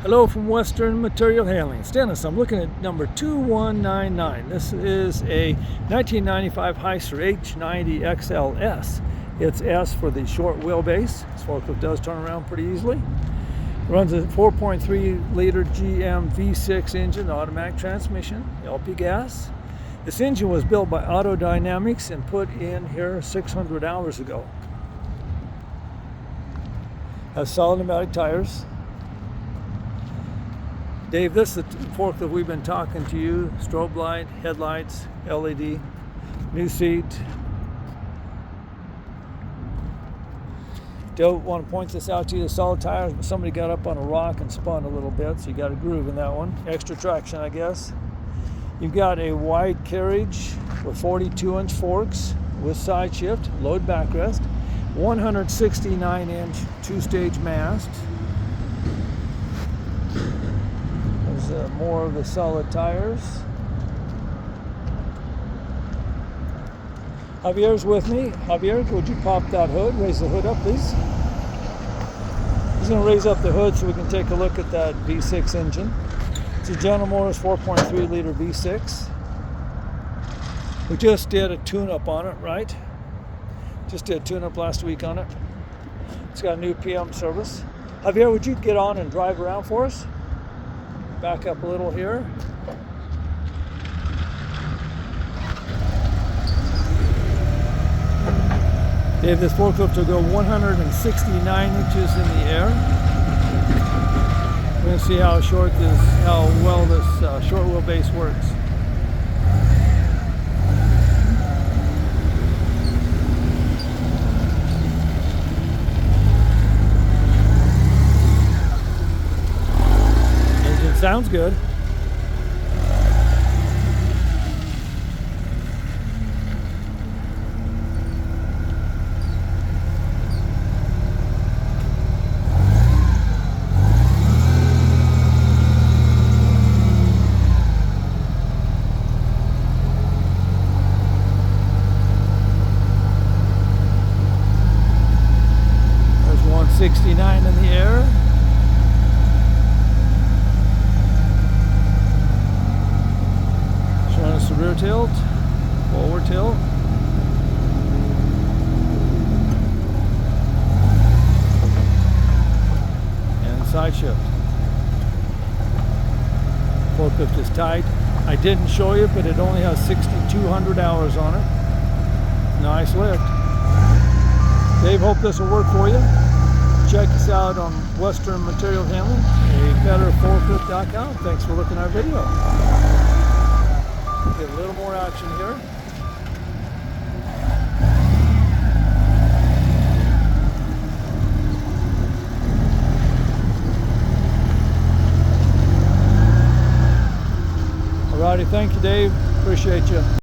Hello from Western Material Handling. Stennis, I'm looking at number 2199. This is a 1995 Hyster H90XLS. It's S for the short wheelbase. This forklift does turn around pretty easily. It runs a 4.3 liter GM V6 engine, automatic transmission, LP gas. This engine was built by Auto Dynamics and put in here 600 hours ago. Has solid pneumatic tires. Dave, this is the forklift we've been talking to you. Strobe light, headlights, LED, new seat. Don't want to point this out to you, the solid tires, but somebody got up on a rock and spun a little bit, so you got a groove in that one. Extra traction, I guess. You've got a wide carriage with 42-inch forks with side shift, load backrest, 169-inch two-stage mast. More of the solid tires. Javier's with me. Javier, would you pop that hood? Raise the hood up, please. He's going to raise up the hood so we can take a look at that V6 engine. It's a General Motors 4.3 liter V6. We just did a tune-up on it, right? Just did a tune-up last week on it. It's got a new PM service. Javier, would you get on and drive around for us? Back up a little here. Dave, this forklift will go 169 inches in the air. We're going to see how well this short wheelbase works. Sounds good. There's 169 in the air. Us the rear tilt, forward tilt, and side shift. Forklift is tight. I didn't show you, but it only has 6,200 hours on it. Nice lift. Dave, hope this will work for you. Check us out on Western Material Handling, abetterforklift.com. Thanks for looking at our video. Get a little more action here. Alrighty, thank you, Dave. Appreciate you.